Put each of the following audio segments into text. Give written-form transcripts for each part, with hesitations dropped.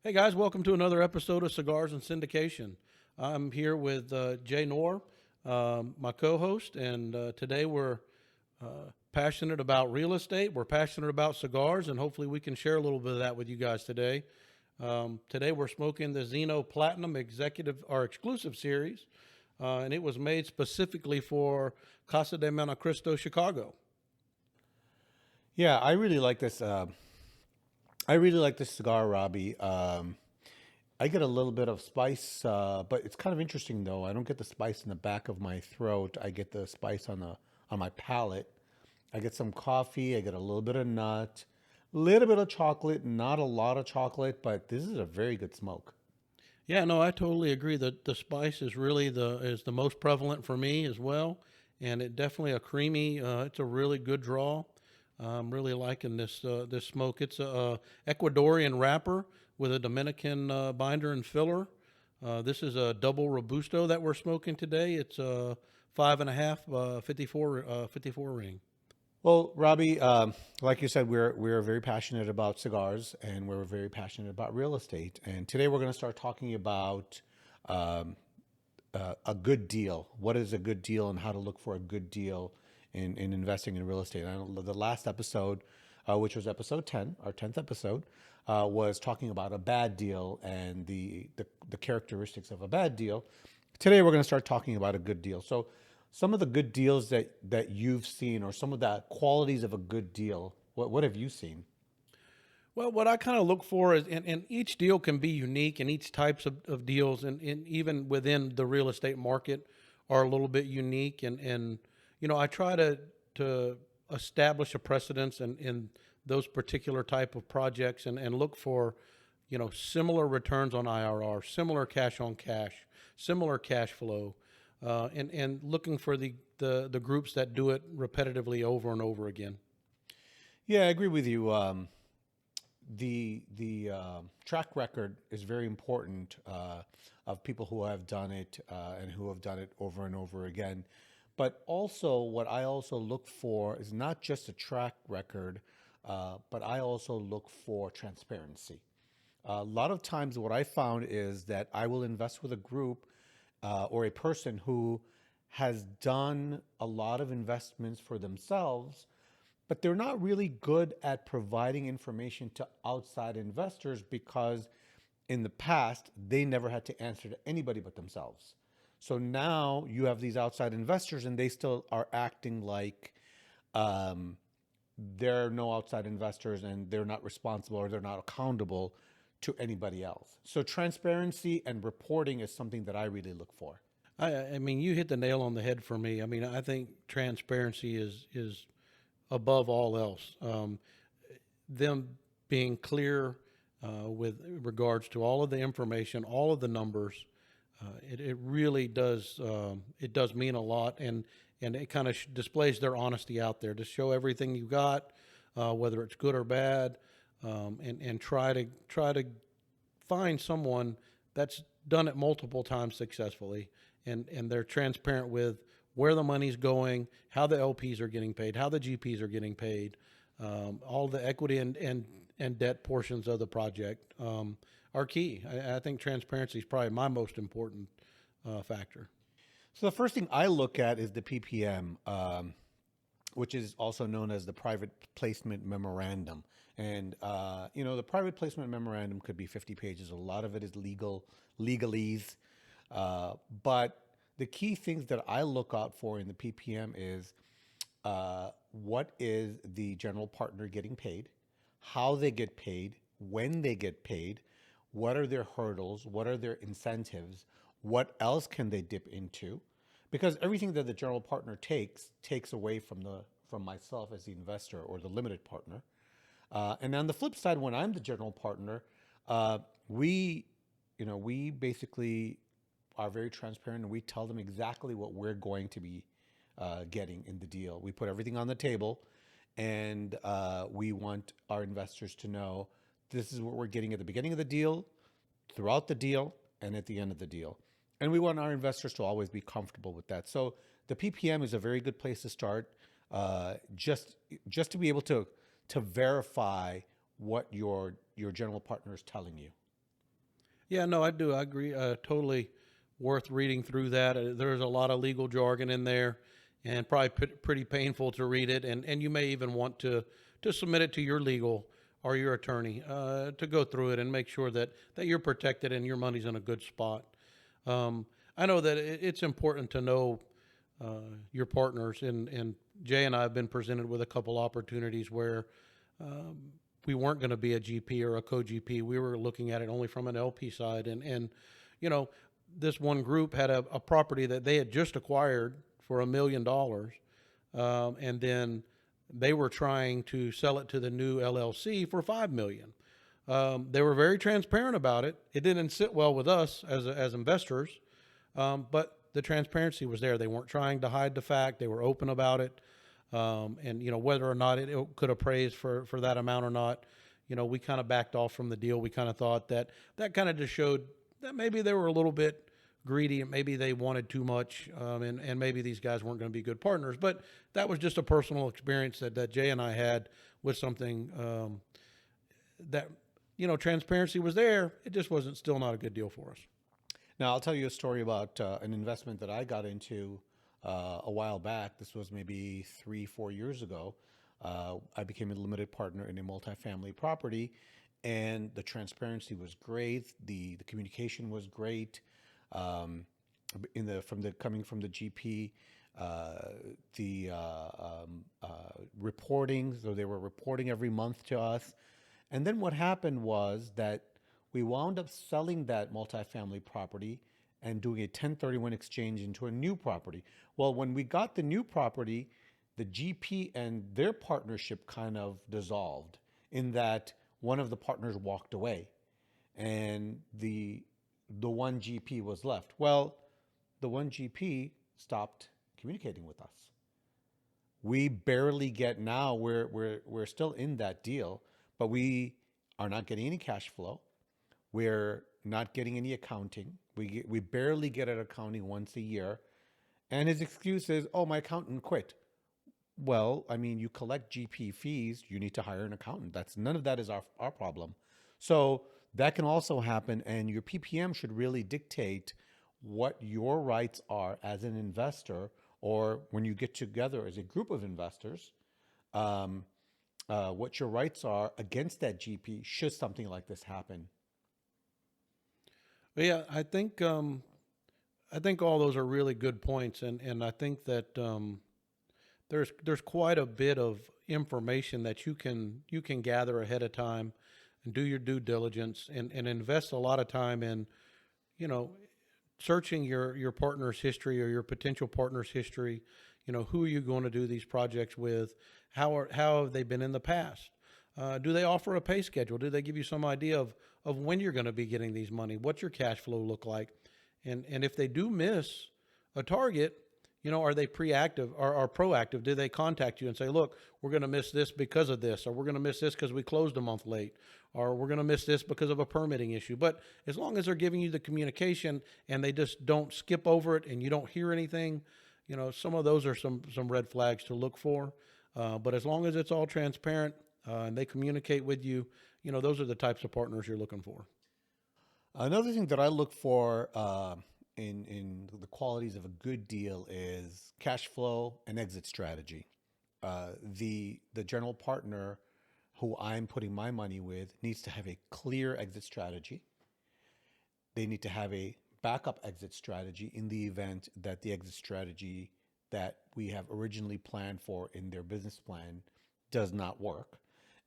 Hey guys, welcome to another episode of Cigars and Syndication. I'm here with Jay Knorr, my co-host, and today we're passionate about real estate. We're passionate about cigars, and hopefully we can share a little bit of that with you guys today. Today we're smoking the Zino Platinum Executive or Exclusive Series, and it was made specifically for Casa de Montecristo Chicago. Yeah, I really like this. I really like this cigar, Robbie. I get a little bit of spice, but it's kind of interesting though. I don't get the spice in the back of my throat. I get the spice on my palate. I get some coffee. I get a little bit of nut, a little bit of chocolate. Not a lot of chocolate, but this is a very good smoke. Yeah, no, I totally agree that the spice is really the most prevalent for me as well, and it definitely a creamy. It's a really good draw. I'm really liking this smoke. It's a Ecuadorian wrapper with a Dominican binder and filler. This is a double robusto that we're smoking today. It's a 5.5 54 ring. Well, Robbie, like you said, we're very passionate about cigars and we're very passionate about real estate. And today we're going to start talking about um, a good deal. What is a good deal and how to look for a good deal in investing in real estate. And the last episode, which was episode 10, our 10th episode, was talking about a bad deal and the characteristics of a bad deal. Today we're going to start talking about a good deal. So some of the good deals that you've seen or some of the qualities of a good deal, what have you seen? Well, what I kind of look for is, and each deal can be unique, and each types of deals, and even within the real estate market, are a little bit unique. And I try to establish a precedence in those particular type of projects, and look for, similar returns on IRR, similar cash on cash, similar cash flow, and looking for the groups that do it repetitively over and over again. Yeah, I agree with you. The track record is very important of people who have done it and who have done it over and over again. But also, what I also look for is not just a track record, but I also look for transparency. A lot of times, what I found is that I will invest with a group or a person who has done a lot of investments for themselves, but they're not really good at providing information to outside investors because in the past they never had to answer to anybody but themselves. So now you have these outside investors and they still are acting like um, there are no outside investors and they're not responsible or they're not accountable to anybody else. So transparency and reporting is something that I really look for. I mean, you hit the nail on the head for me. I mean, I think transparency is above all else. Them being clear with regards to all of the information, all of the numbers, it really does it does mean a lot, and it kind of displays their honesty out there to show everything you got, whether it's good or bad, and try to find someone that's done it multiple times successfully, and they're transparent with where the money's going, how the LPs are getting paid, how the GPs are getting paid, all the equity and debt portions of the project are key. I think transparency is probably my most important factor. So the first thing I look at is the PPM, which is also known as the private placement memorandum. And the private placement memorandum could be 50 pages. A lot of it is legalese, but the key things that I look out for in the PPM is what is the general partner getting paid, how they get paid, when they get paid, what are their hurdles, what are their incentives, what else can they dip into, because everything that the general partner takes away from myself as the investor or the limited partner. And on the flip side, when I'm the general partner, we we basically are very transparent and we tell them exactly what we're going to be getting in the deal. We put everything on the table, and we want our investors to know this is what we're getting at the beginning of the deal, throughout the deal, and at the end of the deal. And we want our investors to always be comfortable with that. So the PPM is a very good place to start, just to be able to verify what your general partner is telling you. Yeah, no, I do. I agree. Totally worth reading through that. There's a lot of legal jargon in there, and probably pretty painful to read it. And you may even want to submit it to your legal or your attorney to go through it and make sure that you're protected and your money's in a good spot. I know that it's important to know your partners, and Jay and I have been presented with a couple opportunities where we weren't going to be a GP or a co-GP. We were looking at it only from an LP side, and you know, this one group had a property that they had just acquired for $1 million, and then they were trying to sell it to the new LLC for $5 million. They were very transparent about it. It didn't sit well with us as investors, but the transparency was there. They weren't trying to hide the fact. They were open about it. And whether or not it could appraise for that amount or not, we kind of backed off from the deal. We kind of thought that kind of just showed that maybe they were a little bit greedy and maybe they wanted too much, and maybe these guys weren't going to be good partners. But that was just a personal experience that Jay and I had with something, that transparency was there. It just wasn't still not a good deal for us. Now, I'll tell you a story about an investment that I got into a while back. This was maybe 3-4 years ago. I became a limited partner in a multifamily property, and the transparency was great. The communication was great. Coming from the GP, the reporting. So they were reporting every month to us. And then what happened was that we wound up selling that multifamily property and doing a 1031 exchange into a new property. Well, when we got the new property, the GP and their partnership kind of dissolved in that one of the partners walked away and the one GP was left. Well, the one GP stopped communicating with us. We barely get now. We're still in that deal, but we are not getting any cash flow. We're not getting any accounting. We barely get an accounting once a year. And his excuse is, oh, my accountant quit. Well, I mean, you collect GP fees, you need to hire an accountant. None of that is our problem. So that can also happen, and your PPM should really dictate what your rights are as an investor, or when you get together as a group of investors, what your rights are against that GP should something like this happen. Yeah, I think all those are really good points, and I think that there's quite a bit of information that you can gather ahead of time and do your due diligence and invest a lot of time in, you know, searching your partner's history or your potential partner's history. Who are you going to do these projects with? How have they been in the past? Do they offer a pay schedule? Do they give you some idea of when you're going to be getting these money? What's your cash flow look like? And if they do miss a target, are they preactive or proactive? Do they contact you and say, look, we're going to miss this because of this, or we're going to miss this because we closed a month late, or we're going to miss this because of a permitting issue? But as long as they're giving you the communication and they just don't skip over it and you don't hear anything, some of those are some red flags to look for. But as long as it's all transparent and they communicate with you, those are the types of partners you're looking for. Another thing that I look for in the qualities of a good deal is cash flow and exit strategy. The general partner who I'm putting my money with needs to have a clear exit strategy. They need to have a backup exit strategy in the event that the exit strategy that we have originally planned for in their business plan does not work.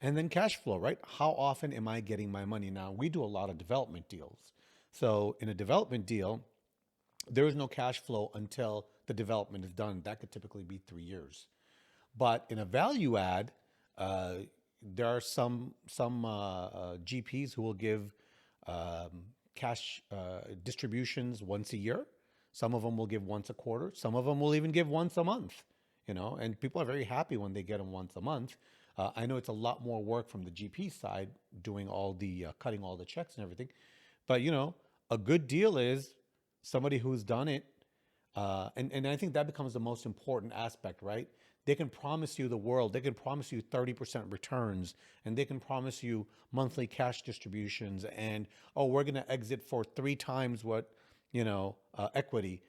And then cash flow, right? How often am I getting my money? Now, we do a lot of development deals. So in a development deal, there is no cash flow until the development is done. That could typically be 3 years. But in a value add, there are some GPs who will give cash distributions once a year. Some of them will give once a quarter. Some of them will even give once a month. And people are very happy when they get them once a month. I know it's a lot more work from the GP side, doing all the cutting all the checks and everything. But a good deal is somebody who's done it And I think that becomes the most important aspect, right? They can promise you the world. They can promise you 30% returns, and they can promise you monthly cash distributions. And oh, we're going to exit for 3 times what equity.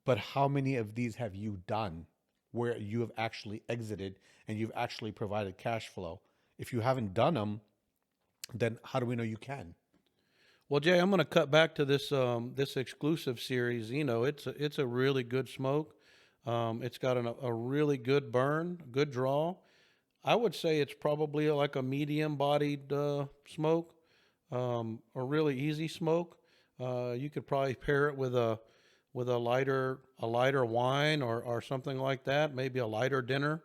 But how many of these have you done where you have actually exited and you've actually provided cash flow? If you haven't done them, then how do we know you can? Well, Jay, I'm going to cut back to this exclusive series. Zino, it's a really good smoke. It's got a really good burn, good draw. I would say it's probably like a medium bodied smoke, a really easy smoke. You could probably pair it with a lighter wine or something like that, maybe a lighter dinner.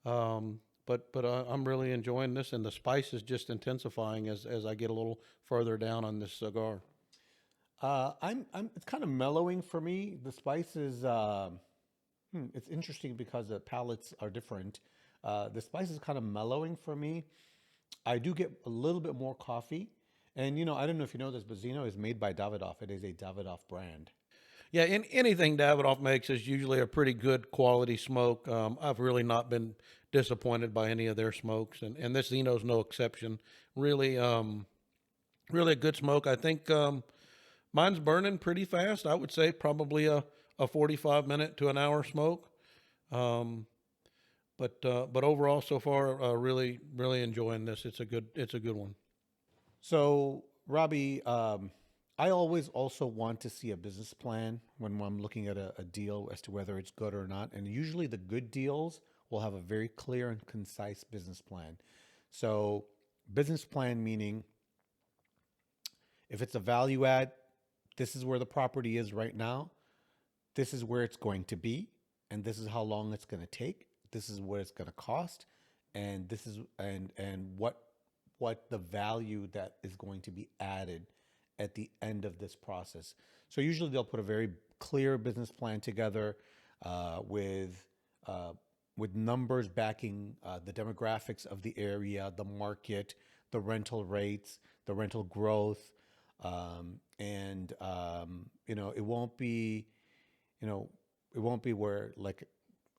But I'm really enjoying this, and the spice is just intensifying as I get a little further down on this cigar. It's kind of mellowing for me. The spice is, it's interesting because the palates are different. The spice is kind of mellowing for me. I do get a little bit more coffee. And, I don't know if you know this, but Zino is made by Davidoff. It is a Davidoff brand. Yeah, anything Davidoff makes is usually a pretty good quality smoke. I've really not been disappointed by any of their smokes, and this Zeno's no exception. Really, really a good smoke. I think mine's burning pretty fast. I would say probably a 45 minute to an hour smoke. Um, but overall, so far, really really enjoying this. It's a good one. So, Robbie, I always also want to see a business plan when I'm looking at a deal as to whether it's good or not. And usually the good deals will have a very clear and concise business plan. So, business plan meaning if it's a value add, this is where the property is right now. This is where it's going to be, and this is how long it's going to take. This is what it's going to cost, and this is and what the value that is going to be added at the end of this process. So usually they'll put a very clear business plan together uh, with uh, with numbers backing the demographics of the area, the market, the rental rates, the rental growth, and it won't be you know it won't be where like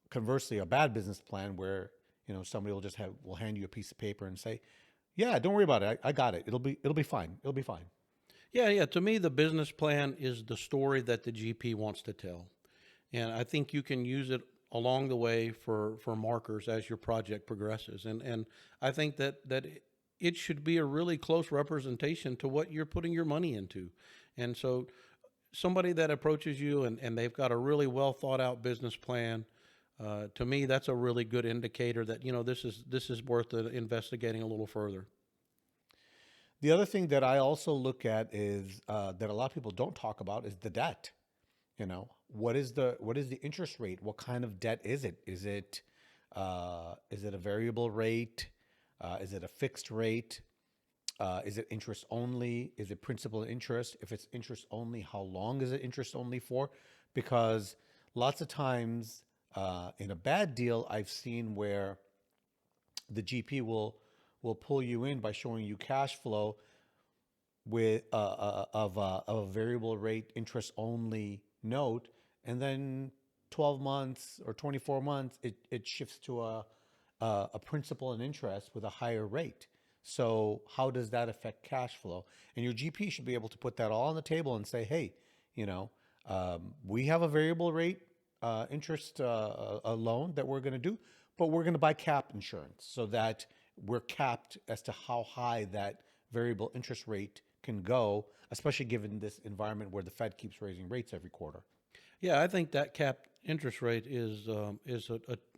conversely a bad business plan where somebody will hand you a piece of paper and say, yeah, don't worry about it. I got it. It'll be fine. It'll be fine. Yeah, yeah. To me, the business plan is the story that the GP wants to tell. And I think you can use it along the way for markers as your project progresses. And I think that it should be a really close representation to what you're putting your money into. And so somebody that approaches you and they've got a really well thought out business plan, to me, that's a really good indicator that, this is worth investigating a little further. The other thing that I also look at is that a lot of people don't talk about is the debt. What is the interest rate? What kind of debt is it? Is it a variable rate? Is it a fixed rate? Is it interest only? Is it principal and interest? If it's interest only, how long is it interest only for? Because lots of times in a bad deal, I've seen where the GP will pull you in by showing you cash flow with of a variable rate interest only note, and then 12 months or 24 months it shifts to a principal and interest with a higher rate. So how does that affect cash flow? And your GP should be able to put that all on the table and say, hey, we have a variable rate interest a loan that we're going to do, but we're going to buy cap insurance so that we're capped as to how high that variable interest rate can go, especially given this environment where the Fed keeps raising rates every quarter. Yeah, I think that capped interest rate is a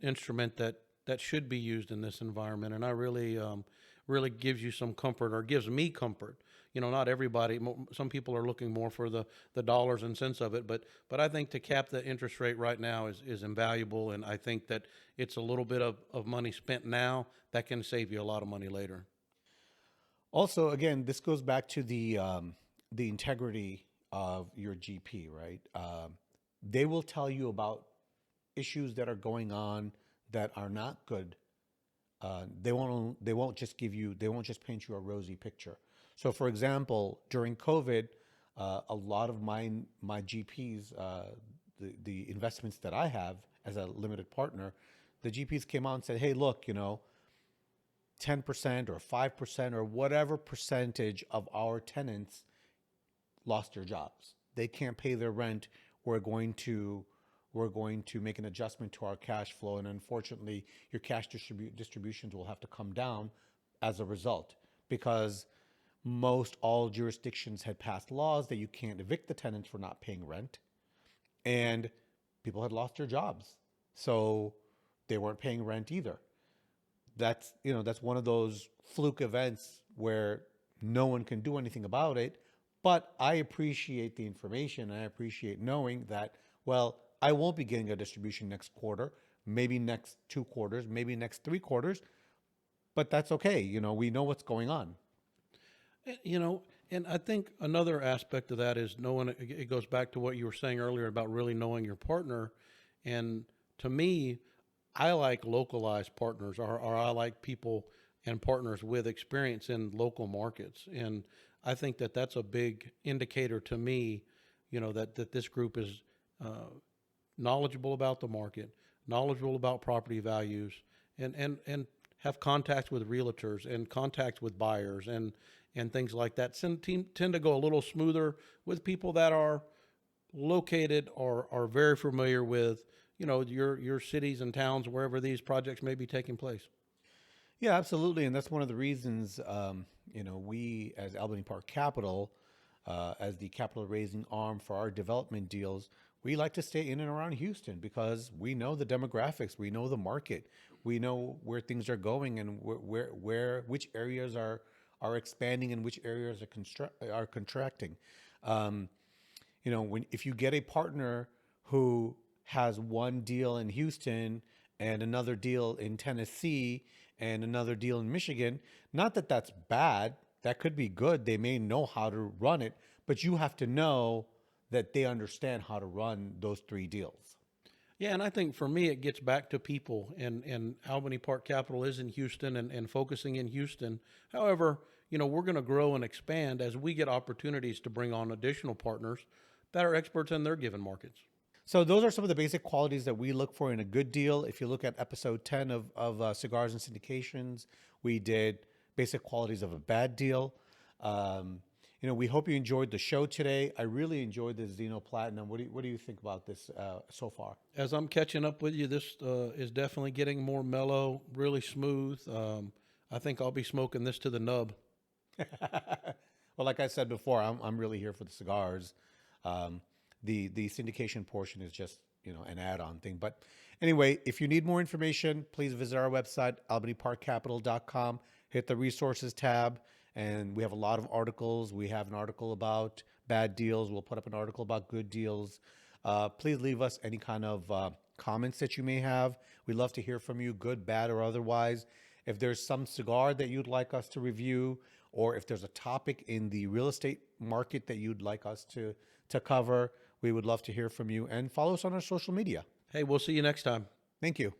instrument that should be used in this environment, and I really gives you some comfort or gives me comfort. Not everybody. Some people are looking more for the dollars and cents of it, but I think to cap the interest rate right now is invaluable, and I think that it's a little bit of money spent now that can save you a lot of money later. Also, again, this goes back to the integrity of your GP, right? They will tell you about issues that are going on that are not good. They won't just paint you a rosy picture. So, for example, during COVID, a lot of my GPs, the investments that I have as a limited partner, the GPs came out and said, hey, look, 10% or 5% or whatever percentage of our tenants lost their jobs. They can't pay their rent. We're going to make an adjustment to our cash flow, and unfortunately, your cash distributions will have to come down as a result, because most all jurisdictions had passed laws that you can't evict the tenants for not paying rent, and people had lost their jobs, so they weren't paying rent either. That's one of those fluke events where no one can do anything about it. But I appreciate the information. I appreciate knowing that, well, I won't be getting a distribution next quarter, maybe next 2 quarters, maybe next 3 quarters, but that's okay. We know what's going on. And I think another aspect of that is knowing, it goes back to what you were saying earlier about really knowing your partner. And to me, I like localized partners, or I like people and partners with experience in local markets. And I think that that's a big indicator to me, that this group is knowledgeable about the market, knowledgeable about property values, and have contacts with realtors and contacts with buyers and things like that. Tend to go a little smoother with people that are located or are very familiar with, your cities and towns, wherever these projects may be taking place. Yeah, absolutely. And that's one of the reasons, we as Albany Park Capital, as the capital raising arm for our development deals, we like to stay in and around Houston because we know the demographics, we know the market, we know where things are going, and which areas are expanding and which areas are contracting. If you get a partner who has one deal in Houston and another deal in Tennessee and another deal in Michigan, not that that's bad, that could be good. They may know how to run it, but you have to know that they understand how to run those 3 deals. Yeah, and I think for me, it gets back to people, and Albany Park Capital is in Houston and focusing in Houston. However, we're going to grow and expand as we get opportunities to bring on additional partners that are experts in their given markets. So those are some of the basic qualities that we look for in a good deal. If you look at episode 10 of Cigars and Syndications, we did basic qualities of a bad deal. We hope you enjoyed the show today. I really enjoyed the Zino Platinum. What do you think about this so far? As I'm catching up with you, this is definitely getting more mellow, really smooth. I think I'll be smoking this to the nub. Well, like I said before, I'm really here for the cigars. The syndication portion is just an add-on thing. But anyway, if you need more information, please visit our website, albanyparkcapital.com. Hit the resources tab, and we have a lot of articles. We have an article about bad deals. We'll put up an article about good deals. Please leave us any kind of comments that you may have. We'd love to hear from you, good, bad, or otherwise. If there's some cigar that you'd like us to review, or if there's a topic in the real estate market that you'd like us to cover, we would love to hear from you. And follow us on our social media. Hey, we'll see you next time. Thank you.